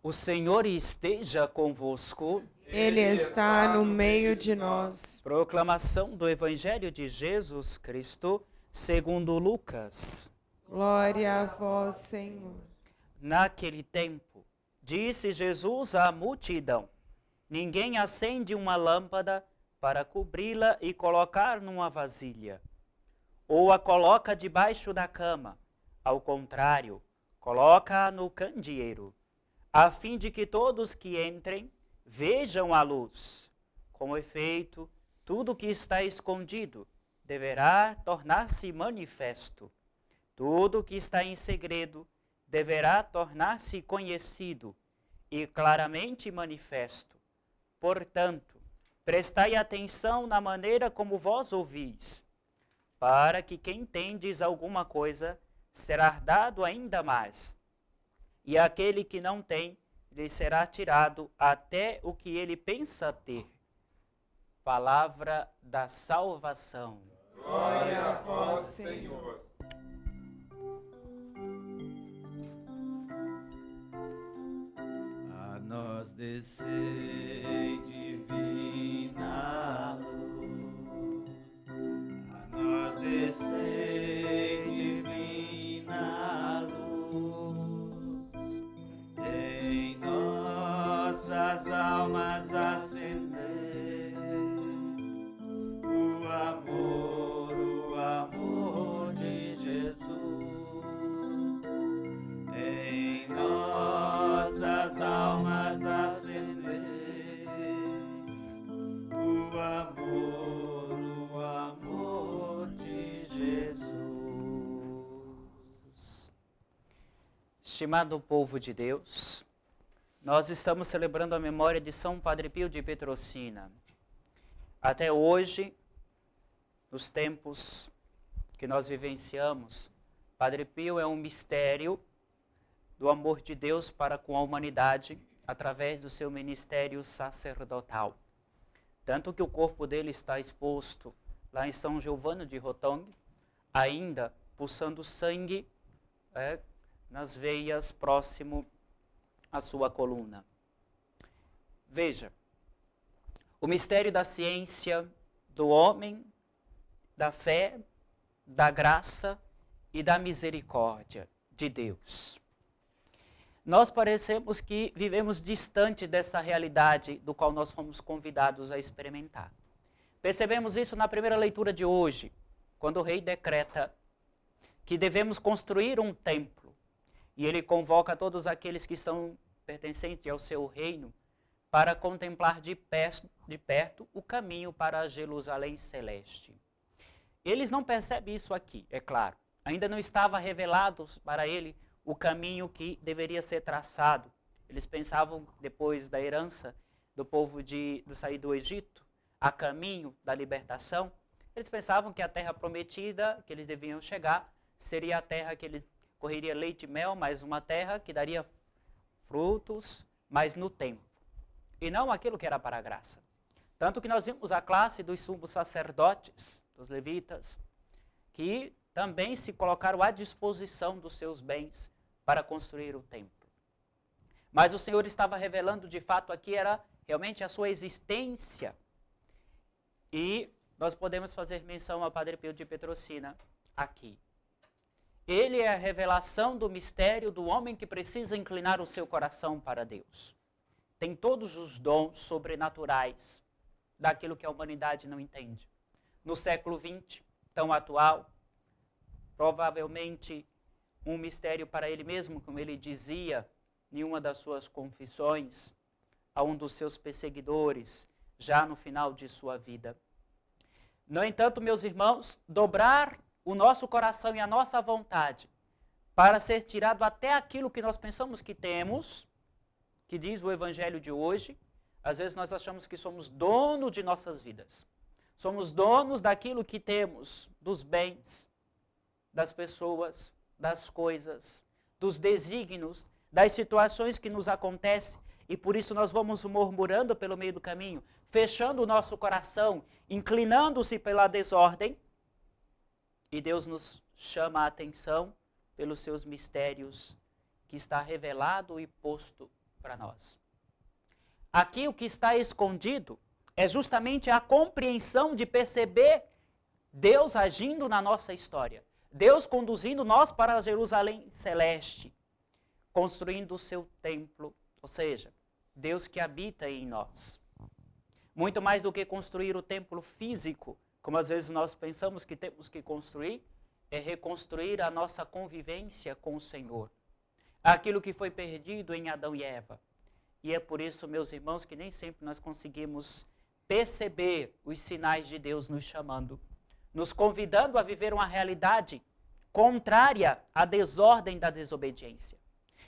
O Senhor esteja convosco. Ele está no meio de nós. Proclamação do Evangelho de Jesus Cristo, segundo Lucas. Glória a vós, Senhor. Naquele tempo, disse Jesus à multidão: ninguém acende uma lâmpada para cobri-la e colocar numa vasilha, ou a coloca debaixo da cama. Ao contrário, coloca-a no candeeiro, a fim de que todos que entrem vejam a luz. Com efeito, tudo que está escondido deverá tornar-se manifesto. Tudo que está em segredo deverá tornar-se conhecido e claramente manifesto. Portanto, prestai atenção na maneira como vós ouvis, para que quem tendes alguma coisa será dado ainda mais, e aquele que não tem, lhe será tirado até o que ele pensa ter. Palavra da salvação. Glória a vós, Senhor. A nós descei divina luz, a nós descei divina luz, em nossas almas acender o amor de Jesus, em nossas almas acender o amor de Jesus. Estimado povo de Deus, nós estamos celebrando a memória de São Padre Pio de Petrocina. Até hoje, nos tempos que nós vivenciamos, Padre Pio é um mistério do amor de Deus para com a humanidade através do seu ministério sacerdotal. Tanto que o corpo dele está exposto lá em São Giovanni de Rotongue, ainda pulsando sangue nas veias próximo à sua coluna. Veja, o mistério da ciência, do homem, da fé, da graça e da misericórdia de Deus. Nós parecemos que vivemos distante dessa realidade do qual nós fomos convidados a experimentar. Percebemos isso na primeira leitura de hoje, quando o rei decreta que devemos construir um templo. E ele convoca todos aqueles que são pertencentes ao seu reino para contemplar de perto o caminho para a Jerusalém celeste. Eles não percebem isso aqui, é claro. Ainda não estava revelado para ele o caminho que deveria ser traçado. Eles pensavam, depois da herança do povo de sair do Egito, a caminho da libertação, eles pensavam que a terra prometida que eles deviam chegar seria a terra que eles correria leite e mel, mas uma terra que daria frutos, mas no tempo. E não aquilo que era para a graça. Tanto que nós vimos a classe dos sumos sacerdotes, dos levitas, que também se colocaram à disposição dos seus bens para construir o templo. Mas o Senhor estava revelando de fato aqui era realmente a sua existência. E nós podemos fazer menção ao Padre Pio de Petrocina aqui. Ele é a revelação do mistério do homem que precisa inclinar o seu coração para Deus. Tem todos os dons sobrenaturais daquilo que a humanidade não entende. No século XX, tão atual, provavelmente um mistério para ele mesmo, como ele dizia em uma das suas confissões a um dos seus perseguidores, já no final de sua vida. No entanto, meus irmãos, dobrar o nosso coração e a nossa vontade para ser tirado até aquilo que nós pensamos que temos, que diz o Evangelho de hoje. Às vezes nós achamos que somos dono de nossas vidas. Somos donos daquilo que temos, dos bens, das pessoas, das coisas, dos desígnios, das situações que nos acontecem. E por isso nós vamos murmurando pelo meio do caminho, fechando o nosso coração, inclinando-se pela desordem. E Deus nos chama a atenção pelos seus mistérios que está revelado e posto para nós. Aqui o que está escondido é justamente a compreensão de perceber Deus agindo na nossa história. Deus conduzindo nós para Jerusalém celeste, construindo o seu templo, ou seja, Deus que habita em nós. Muito mais do que construir o templo físico, como às vezes nós pensamos que temos que construir, é reconstruir a nossa convivência com o Senhor. Aquilo que foi perdido em Adão e Eva. E é por isso, meus irmãos, que nem sempre nós conseguimos perceber os sinais de Deus nos chamando, nos convidando a viver uma realidade contrária à desordem da desobediência.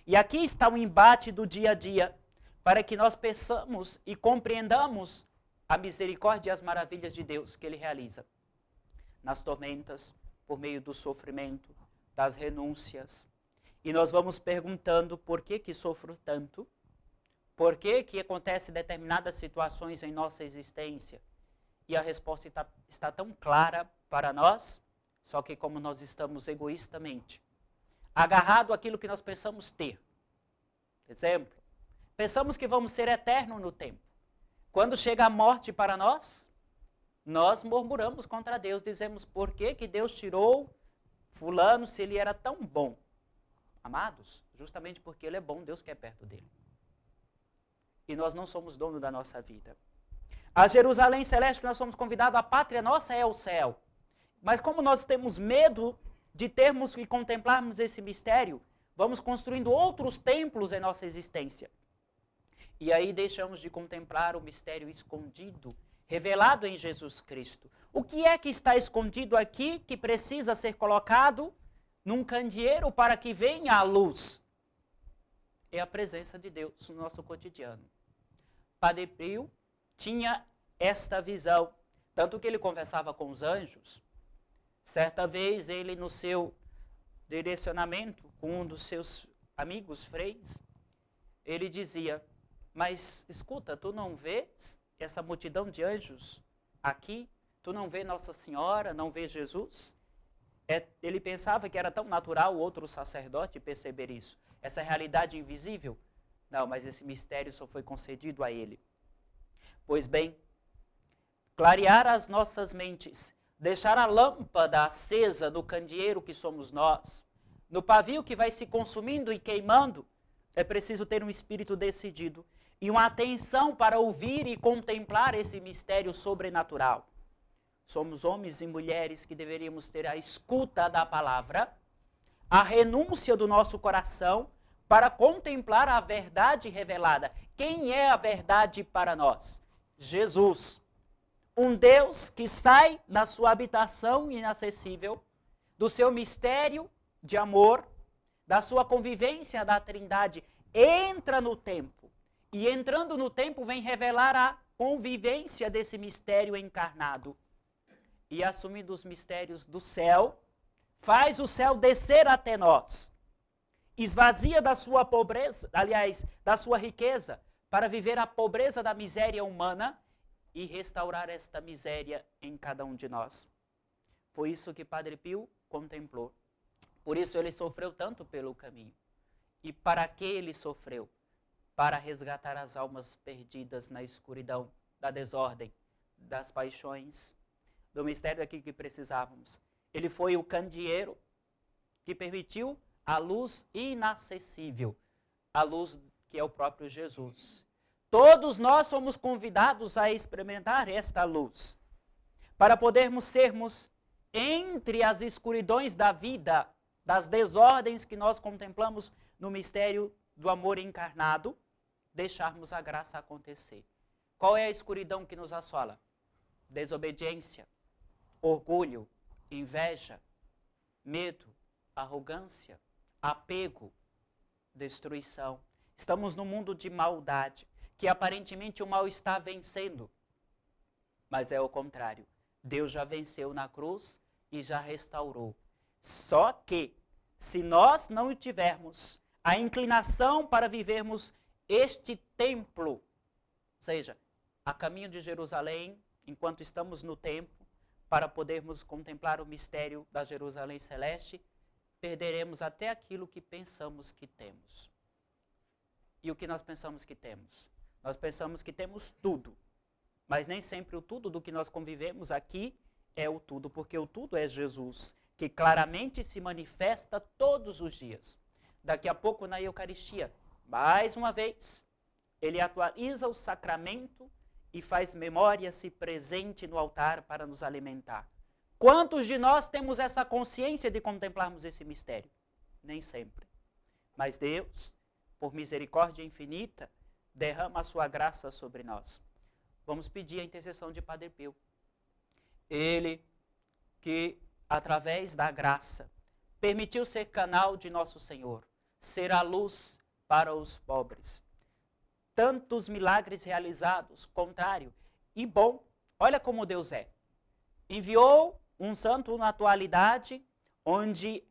E aqui está o embate do dia a dia, para que nós peçamos e compreendamos a misericórdia e as maravilhas de Deus que Ele realiza nas tormentas, por meio do sofrimento, das renúncias. E nós vamos perguntando por que sofro tanto, por que acontecem determinadas situações em nossa existência. E a resposta está tão clara para nós, só que como nós estamos egoístamente, agarrado àquilo que nós pensamos ter. Exemplo, pensamos que vamos ser eternos no tempo. Quando chega a morte para nós murmuramos contra Deus, dizemos por que Deus tirou fulano se ele era tão bom. Amados, justamente porque ele é bom, Deus quer perto dele. E nós não somos dono da nossa vida. A Jerusalém celeste que nós somos convidados, a pátria nossa é o céu. Mas como nós temos medo de termos e contemplarmos esse mistério, vamos construindo outros templos em nossa existência. E aí deixamos de contemplar o mistério escondido, revelado em Jesus Cristo. O que é que está escondido aqui que precisa ser colocado num candeeiro para que venha a luz? É a presença de Deus no nosso cotidiano. Padre Pio tinha esta visão, tanto que ele conversava com os anjos. Certa vez ele, no seu direcionamento com um dos seus amigos freis, ele dizia: mas escuta, tu não vês essa multidão de anjos aqui? Tu não vê Nossa Senhora, não vê Jesus? Ele pensava que era tão natural o outro sacerdote perceber isso, essa realidade invisível. Não, mas esse mistério só foi concedido a ele. Pois bem, clarear as nossas mentes, deixar a lâmpada acesa no candeeiro que somos nós, no pavio que vai se consumindo e queimando, é preciso ter um espírito decidido e uma atenção para ouvir e contemplar esse mistério sobrenatural. Somos homens e mulheres que deveríamos ter a escuta da palavra, a renúncia do nosso coração para contemplar a verdade revelada. Quem é a verdade para nós? Jesus. Um Deus que sai da sua habitação inacessível, do seu mistério de amor, da sua convivência da Trindade, entra no tempo. E entrando no tempo vem revelar a convivência desse mistério encarnado. E assumindo os mistérios do céu, faz o céu descer até nós. Esvazia da sua pobreza, aliás, da sua riqueza, para viver a pobreza da miséria humana e restaurar esta miséria em cada um de nós. Foi isso que Padre Pio contemplou. Por isso ele sofreu tanto pelo caminho. E para que ele sofreu? Para resgatar as almas perdidas na escuridão, da desordem, das paixões, do mistério aqui que precisávamos. Ele foi o candeeiro que permitiu a luz inacessível, a luz que é o próprio Jesus. Todos nós somos convidados a experimentar esta luz, para podermos sermos entre as escuridões da vida, das desordens que nós contemplamos no mistério do amor encarnado, deixarmos a graça acontecer. Qual é a escuridão que nos assola? Desobediência, orgulho, inveja, medo, arrogância, apego, destruição. Estamos num mundo de maldade, que aparentemente o mal está vencendo. Mas é o contrário. Deus já venceu na cruz e já restaurou. Só que, se nós não tivermos a inclinação para vivermos este templo, ou seja, a caminho de Jerusalém, enquanto estamos no templo, para podermos contemplar o mistério da Jerusalém celeste, perderemos até aquilo que pensamos que temos. e o que nós pensamos que temos. Nós pensamos que temos tudo, mas nem sempre o tudo do que nós convivemos aqui é o tudo, porque o tudo é Jesus, que claramente se manifesta todos os dias. Daqui a pouco na Eucaristia, mais uma vez, ele atualiza o sacramento e faz memória-se presente no altar para nos alimentar. Quantos de nós temos essa consciência de contemplarmos esse mistério? Nem sempre. Mas Deus, por misericórdia infinita, derrama a sua graça sobre nós. Vamos pedir a intercessão de Padre Pio. Ele que, através da graça, permitiu ser canal de nosso Senhor, ser a luz para os pobres. Tantos milagres realizados, contrário e bom. Olha como Deus é. Enviou um santo na atualidade, onde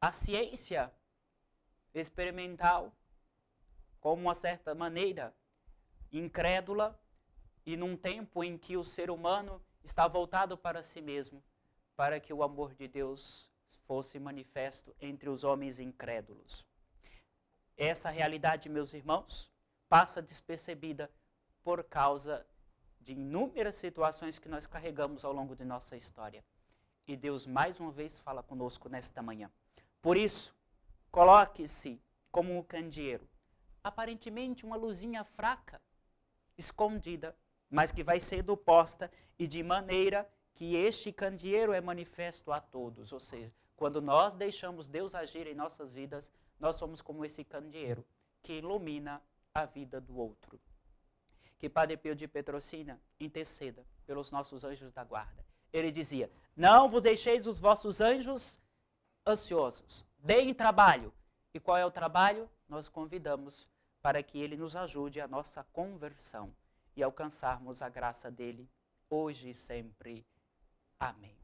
a ciência experimental, como uma certa maneira incrédula, e num tempo em que o ser humano está voltado para si mesmo, para que o amor de Deus fosse manifesto entre os homens incrédulos. Essa realidade, meus irmãos, passa despercebida por causa de inúmeras situações que nós carregamos ao longo de nossa história. E Deus mais uma vez fala conosco nesta manhã. Por isso, coloque-se como um candeeiro, aparentemente uma luzinha fraca, escondida, mas que vai sendo posta e de maneira que este candeeiro é manifesto a todos. Ou seja, quando nós deixamos Deus agir em nossas vidas, nós somos como esse candeeiro que ilumina a vida do outro. Que Padre Pio de Petrocina interceda pelos nossos anjos da guarda. Ele dizia: não vos deixeis os vossos anjos ansiosos, deem trabalho. E qual é o trabalho? Nós convidamos para que ele nos ajude a nossa conversão e alcançarmos a graça dele hoje e sempre. Amém.